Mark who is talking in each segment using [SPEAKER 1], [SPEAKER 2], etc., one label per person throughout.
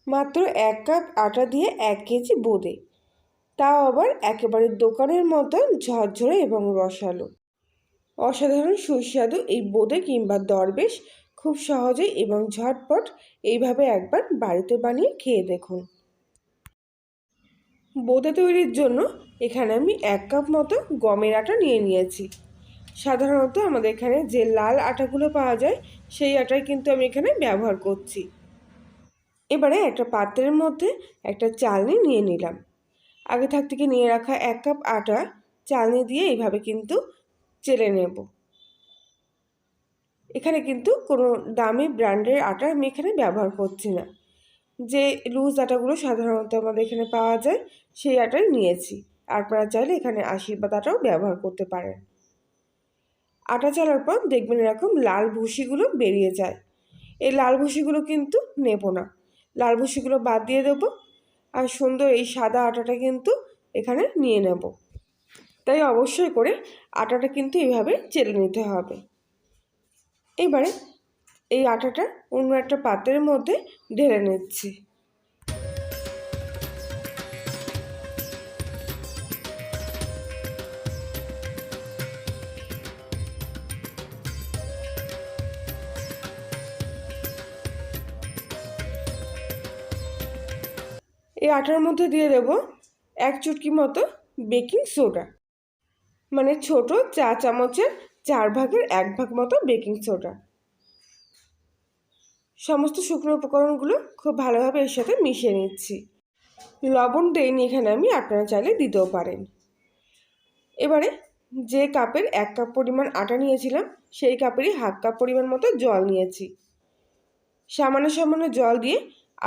[SPEAKER 1] মাত্র 1 কাপ আটা দিয়ে 1 কেজি বোঁদে, তাও আবার একেবারে দোকানের মতো ঝরঝরে এবং রসালো। অসাধারণ সুস্বাদু এই বোঁদে কিংবা দরবেশ খুব সহজেই এবং ঝটপট এইভাবে একবার বাড়িতে বানিয়ে খেয়ে দেখুন। বোঁদে তৈরির জন্য এখানে আমি 1 কাপ মতো গমের আটা নিয়ে নিয়েছি। সাধারণত আমাদের এখানে যে লাল আটাগুলো পাওয়া যায় সেই আটাই কিন্তু আমি এখানে ব্যবহার করছি। এবারে একটা পাত্রের মধ্যে একটা চালনি নিয়ে নিলাম। আগে থাক থেকে নিয়ে রাখা 1 কাপ আটা চালনি দিয়ে এইভাবে কিন্তু চেলে নেব। এখানে কিন্তু কোনো দামি ব্র্যান্ডের আটা আমি এখানে ব্যবহার করছি না। যে লুজ আটাগুলো সাধারণত আমাদের এখানে পাওয়া যায় সেই আটাই নিয়েছি। আপনারা চাইলে এখানে আশীর্বাদ আটাও ব্যবহার করতে পারেন। আটা চালার পর দেখবেন এরকম লাল ভুসিগুলো বেরিয়ে যায়। এই লাল ভুসিগুলো কিন্তু নেব না, লাল ভুসিগুলো বাদ দিয়ে দেব। আর সুন্দর এই সাদা আটাটা কিন্তু এখানে নিয়ে নেব। তাই অবশ্যই করে আটাটা কিন্তু এইভাবে চেলে নিতে হবে। এবারে এই আটাটা অন্য একটা পাত্রের মধ্যে ঢেলে নিচ্ছি। এই আটার মধ্যে দিয়ে দেব 1 চুটকি মতো বেকিং সোডা, মানে ছোট চা চামচের 4 ভাগের 1 ভাগ মতো বেকিং সোডা। সমস্ত শুকনো উপকরণগুলো খুব ভালোভাবে এর সাথে মিশিয়ে নিচ্ছি। লবণ দেইনি এখানে আমি, আপনারা চাইলে দিতেও পারেন। এবারে যে কাপের 1 কাপ পরিমাণ আটা নিয়েছিলাম সেই কাপেরই হাফ কাপ পরিমাণ মতো জল নিয়েছি। সামান্য সামান্য জল দিয়ে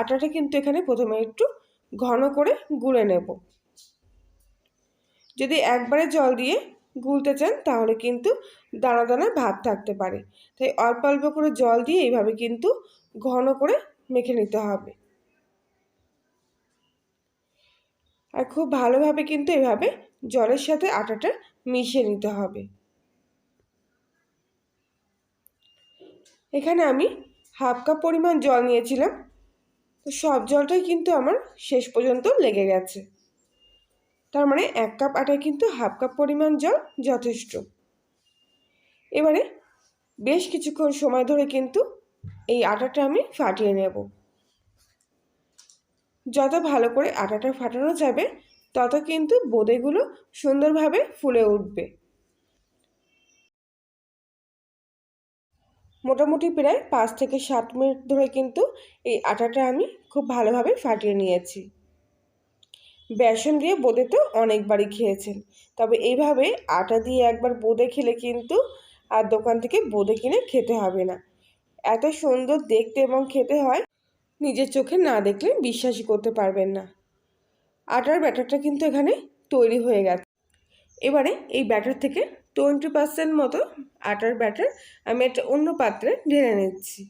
[SPEAKER 1] আটাটা কিন্তু এখানে প্রথমে একটু ঘন করে গুলে নেব। যদি একবারে জল দিয়ে গুলতে চান তাহলে কিন্তু দানা দানা ভাব থাকতে পারে, তাই অল্প অল্প করে জল দিয়ে এইভাবে কিন্তু ঘন করে মেখে নিতে হবে। আর খুব ভালোভাবে কিন্তু এভাবে জলের সাথে আটাটা মিশিয়ে নিতে হবে। এখানে আমি হাফ কাপ পরিমাণ জল নিয়েছিলাম, তো সব জলটাই কিন্তু আমার শেষ পর্যন্ত লেগে গেছে। তার মানে 1 কাপ আটায় কিন্তু হাফ কাপ পরিমাণ জল যথেষ্ট। এবারে বেশ কিছুক্ষণ সময় ধরে কিন্তু এই আটাটা আমি ফাটিয়ে নেব। যত ভালো করে আটাটা ফাটানো যাবে তত কিন্তু বোঁদেগুলো সুন্দরভাবে ফুলে উঠবে। মোটামুটি প্রায় 5 থেকে 7 মিনিট ধরে কিন্তু এই আটাটা আমি খুব ভালোভাবে ফাটিয়ে নিয়েছি। বেসন দিয়ে বোঁদে তো অনেকবারই খেয়েছেন, তবে এইভাবে আটা দিয়ে একবার বোঁদে খেলে কিন্তু আর দোকান থেকে বোঁদে কিনে খেতে হবে না। এত সুন্দর দেখতে এবং খেতে হয়, নিজের চোখে না দেখলে বিশ্বাসই করতে পারবেন না। আটার ব্যাটারটা কিন্তু এখানে তৈরি হয়ে গেছে। এবারে এই ব্যাটার থেকে 20% মতো আটার ব্যাটার আমি একটা অন্য পাত্রে ঢেলে নিচ্ছি।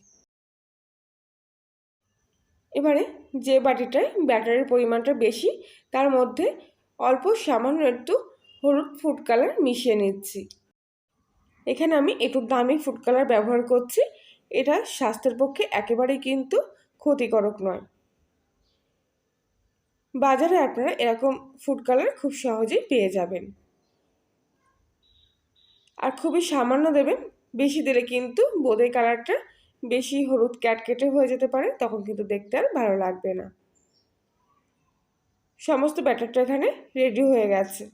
[SPEAKER 1] এবারে যে বাটিটায় ব্যাটারের পরিমাণটা বেশি তার মধ্যে অল্প সামান্য একটু হলুদ ফুড কালার মিশিয়ে নিচ্ছি। এখানে আমি একটু দামি ফুড কালার ব্যবহার করছি। এটা স্বাস্থ্যের পক্ষে একেবারেই কিন্তু ক্ষতিকারক নয়। বাজারে আপনারা এরকম ফুড কালার খুব সহজেই পেয়ে যাবেন। আর খুবই সামান্য দেবেন, বেশি দিলে কিন্তু বোঁদের কালারটা বেশি হলুদ ক্যাটকেটে হয়ে যেতে পারে, তখন কিন্তু দেখতে আর ভালো লাগবে না। সমস্ত ব্যাটারটা এখানে রেডি হয়ে গেছে।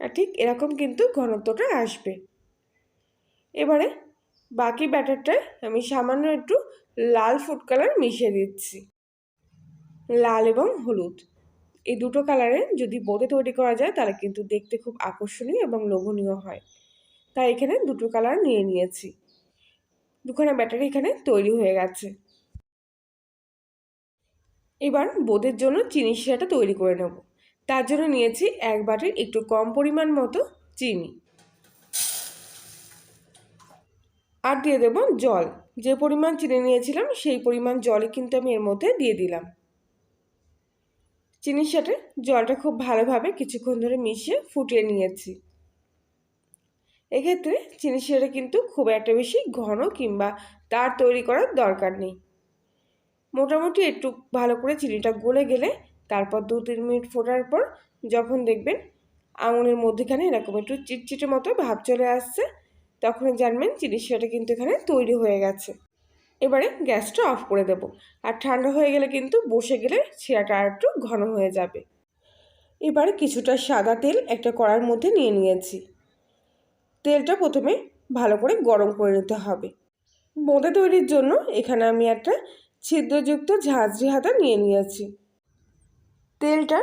[SPEAKER 1] আর ঠিক এরকম কিন্তু ঘনত্বটা আসবে। এবারে বাকি ব্যাটারটায় আমি সামান্য একটু লাল ফুড কালার মিশিয়ে দিচ্ছি। লাল এবং হলুদ এই দুটো কালারে যদি বোঁদে তৈরি করা যায় তাহলে কিন্তু দেখতে খুব আকর্ষণীয় এবং লোভনীয় হয়। তাই এখানে দুটো কালার নিয়ে নিয়েছি। দুখানা ব্যাটারি এখানে তৈরি হয়ে গেছে। এবার বোঁদের জন্য চিনি শিরাটা তৈরি করে নেব। তার জন্য নিয়েছি 1 বাটির একটু কম পরিমাণ মতো চিনি, আর দিয়ে দেব জল। যে পরিমাণ চিনি নিয়েছিলাম সেই পরিমাণ জলই কিন্তু আমি এর মধ্যে দিয়ে দিলাম। চিনির সাথে জলটা খুব ভালোভাবে কিছুক্ষণ ধরে মিশিয়ে ফুটিয়ে নিয়েছি। এক্ষেত্রে চিনি শিরাটা কিন্তু খুব একটা বেশি ঘন কিংবা তার তৈরি করার দরকার নেই। মোটামুটি একটু ভালো করে চিনিটা গলে গেলে তারপর 2-3 মিনিট ফোটার পর যখন দেখবেন আঙুলের মধ্যেখানে এরকম একটু চিটচিটে মতো ভাব চলে আসছে, তখনই জানবেন চিনি শিরাটা কিন্তু এখানে তৈরি হয়ে গেছে। এবারে গ্যাসটা অফ করে দেব। আর ঠান্ডা হয়ে গেলে কিন্তু বসে গেলে শিরাটা আর একটু ঘন হয়ে যাবে। এবারে কিছুটা সাদা তেল একটা কড়ার মধ্যে নিয়ে নিয়েছি। তেলটা প্রথমে ভালো করে গরম করে নিতে হবে। বোঁদে তৈরির জন্য এখানে আমি একটা ছিদ্রযুক্ত ঝাঁঝরি হাতা নিয়ে নিয়েছি। তেলটা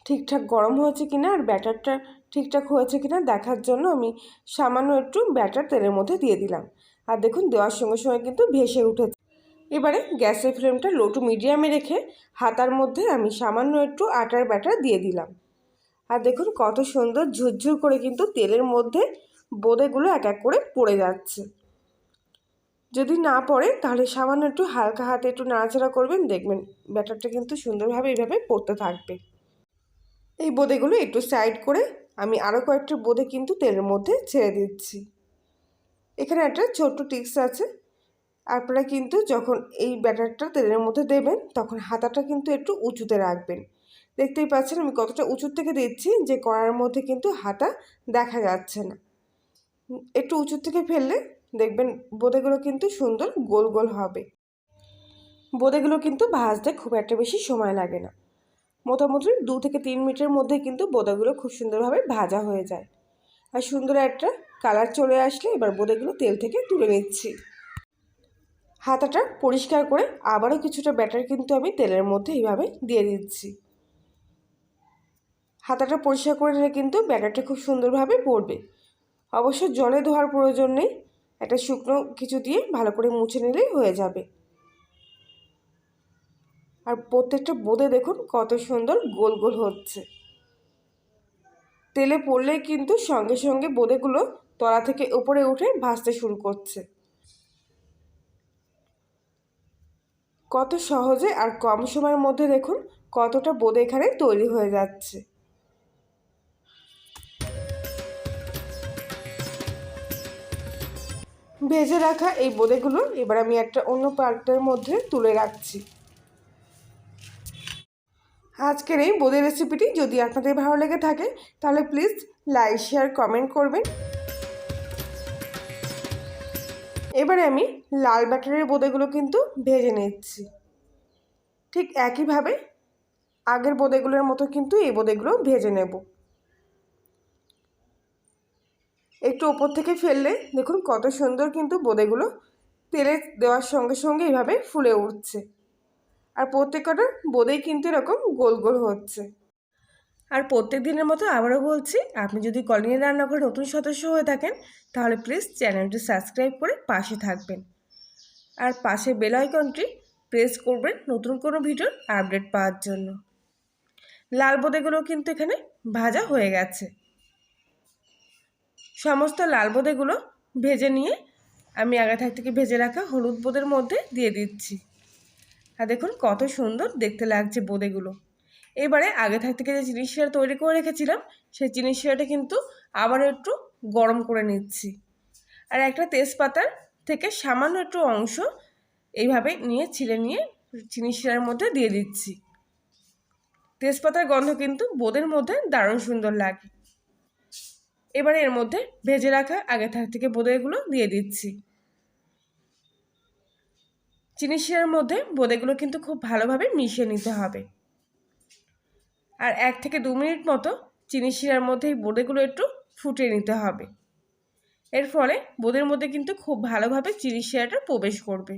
[SPEAKER 1] ঠিকঠাক গরম হয়েছে কিনা আর ব্যাটারটা ঠিকঠাক হয়েছে কিনা দেখার জন্য আমি সামান্য একটু ব্যাটার তেলের মধ্যে দিয়ে দিলাম। আর দেখুন দেওয়ার সঙ্গে সঙ্গে কিন্তু ভেসে উঠেছে। এবারে গ্যাসের ফ্লেমটা লো টু মিডিয়ামে রেখে হাতার মধ্যে আমি সামান্য একটু আটার ব্যাটার দিয়ে দিলাম। আর দেখুন কত সুন্দর ঝুরঝুর করে কিন্তু তেলের মধ্যে বোঁদেগুলো এক এক করে পড়ে যাচ্ছে। যদি না পড়ে তাহলে সামান্য একটু হালকা হাতে একটু নাড়াচাড়া করবেন, দেখবেন ব্যাটারটা কিন্তু সুন্দরভাবে এইভাবে পড়তে থাকবে। এই বোঁদেগুলো একটু সাইড করে আমি আরও কয়েকটা বোঁদে কিন্তু তেলের মধ্যে ছেড়ে দিচ্ছি। এখানে একটা ছোট্ট টিপস আছে, আপনারা কিন্তু যখন এই ব্যাটারটা তেলের মধ্যে দেবেন তখন হাতাটা কিন্তু একটু উঁচুতে রাখবেন। দেখতেই পাচ্ছেন আমি কতটা উঁচু থেকে দিচ্ছি যে কড়ার মধ্যে কিন্তু হাতা দেখা যাচ্ছে না। একটু উঁচু থেকে ফেললে দেখবেন বোঁদেগুলো কিন্তু সুন্দর গোল গোল হবে। বোঁদেগুলো কিন্তু ভাজতে খুব একটা বেশি সময় লাগে না, মোটামুটি 2 থেকে 3 মিনিটের মধ্যে কিন্তু বোঁদেগুলো খুব সুন্দরভাবে ভাজা হয়ে যায়। আর সুন্দর একটা কালার চলে আসলে এবার বোঁদেগুলো তেল থেকে তুলে নিচ্ছি। হাতাটা পরিষ্কার করে আবারও কিছুটা ব্যাটার কিন্তু আমি তেলের মধ্যে এইভাবে দিয়ে দিচ্ছি। হাতাটা পরিষ্কার করে নিলে কিন্তু ব্যাটারটা খুব সুন্দরভাবে পড়বে। অবশ্য জলে ধোয়ার প্রয়োজন নেই, একটা শুকনো কিছু দিয়ে ভালো করে মুছে নিলেই হয়ে যাবে। আর প্রত্যেকটা বোঁদে দেখুন কত সুন্দর গোল গোল হচ্ছে। তেলে পড়লেই কিন্তু সঙ্গে সঙ্গে বোঁদেগুলো তলা থেকে উপরে উঠে ভাজতে শুরু করছে। কত সহজে আর কম সময়ের মধ্যে দেখুন কতটা বোঁদে এখানে তৈরি হয়ে যাচ্ছে। ভেজে রাখা এই বোঁদেগুলো এবার আমি একটা অন্য পাত্রের মধ্যে তুলে রাখছি। আজকের এই বোঁদে রেসিপিটি যদি আপনাদের ভালো লেগে থাকে তাহলে প্লিজ লাইক শেয়ার কমেন্ট করবেন। এবারে আমি লাল ব্যাটারের বোঁদেগুলো কিন্তু ভেজে নিচ্ছি। ঠিক একইভাবে আগের বোঁদেগুলোর মতো কিন্তু এই বোঁদেগুলো ভেজে নেব। একটু ওপর থেকে ফেললে দেখুন কত সুন্দর কিন্তু বোঁদেগুলো তেলে দেওয়ার সঙ্গে সঙ্গে এইভাবে ফুলে উঠছে। আর প্রত্যেকটা বোঁদেই কিন্তু এরকম গোল গোল হচ্ছে। আর প্রত্যেক দিনের মতো আবারও বলছি, আপনি যদি কলিনের রান্নাঘরে নতুন সদস্য হয়ে থাকেন তাহলে প্লিজ চ্যানেলটি সাবস্ক্রাইব করে পাশে থাকবেন। আর পাশে বেল আইকনটি প্রেস করবেন নতুন কোনো ভিডিওর আপডেট পাওয়ার জন্য। লাল বোঁদেগুলো কিন্তু এখানে ভাজা হয়ে গেছে। সমস্ত লাল বোঁদেগুলো ভেজে নিয়ে আমি আগে থেকে ভেজে রাখা হলুদ বোঁদের মধ্যে দিয়ে দিচ্ছি। আর দেখুন কত সুন্দর দেখতে লাগছে বোঁদেগুলো। এবারে আগে থেকে যে চিনি শিরা তৈরি করে রেখেছিলাম সেই চিনি শিরাটা কিন্তু আবার একটু গরম করে নিচ্ছি। আর একটা তেজপাতার থেকে সামান্য একটু অংশ এইভাবে নিয়ে ছিঁড়ে নিয়ে চিনি শিরার মধ্যে দিয়ে দিচ্ছি। তেজপাতার গন্ধ কিন্তু বোঁদের মধ্যে দারুণ সুন্দর লাগে। এবারে এর মধ্যে ভেজে রাখা আগে থেকে বোঁদেগুলো দিয়ে দিচ্ছি। চিনি শিরার মধ্যে বোঁদেগুলো কিন্তু খুব ভালোভাবে মিশিয়ে নিতে হবে। আর 1 থেকে 2 মিনিট মতো চিনি শিরার মধ্যে এই বোঁদেগুলো একটু ফুটিয়ে নিতে হবে। এর ফলে বোঁদের মধ্যে কিন্তু খুব ভালোভাবে চিনি শিরাটা প্রবেশ করবে।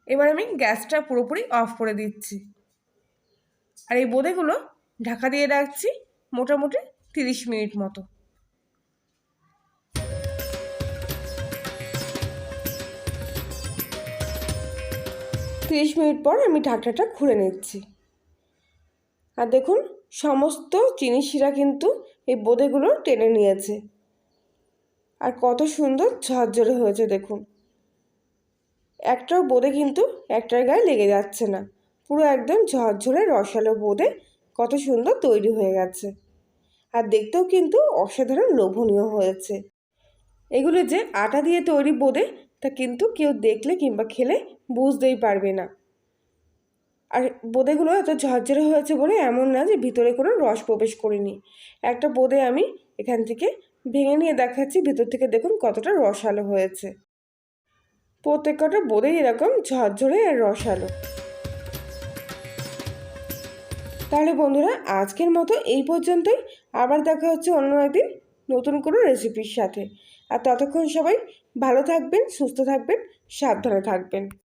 [SPEAKER 1] এবার আমি গ্যাসটা পুরোপুরি অফ করে দিচ্ছি। আর এই বোঁদেগুলো ঢাকা দিয়ে রাখছি মোটামুটি 30 মিনিট মতো। 30 মিনিট পর আমি ঢাকনাটা খুলে নিচ্ছি। আর দেখুন সমস্ত চিনি শিরা কিন্তু এই বোঁদেগুলো টেনে নিয়েছে। আর কত সুন্দর ঝরঝরে হয়েছে দেখুন। একটাও বোঁদে কিন্তু একটার গায়ে লেগে যাচ্ছে না, পুরো একদম ঝরঝরে রসালো বোঁদে কত সুন্দর তৈরি হয়ে গেছে। আর দেখতেও কিন্তু অসাধারণ লোভনীয় হয়েছে। এগুলো যে আটা দিয়ে তৈরি বোঁদে তা কিন্তু কেউ দেখলে কিংবা খেলে বুঝতেই পারবে না। আর বোঁদেগুলো এত ঝরঝরে হয়েছে বলে এমন না যে ভিতরে কোনো রস প্রবেশ করেনি। একটা বোঁদে আমি এখান থেকে ভেঙে নিয়ে দেখাচ্ছি, ভিতর থেকে দেখুন কতটা রসালো হয়েছে। প্রত্যেক কটা বোঁদেই এরকম ঝরঝরে আর রসালো। তাহলে বন্ধুরা আজকের মতো এই পর্যন্তই। আবার দেখা হচ্ছে অন্য একদিন নতুন কোনো রেসিপির সাথে। আর ততক্ষণ সবাই ভালো থাকবেন, সুস্থ থাকবেন, সাবধানে থাকবেন।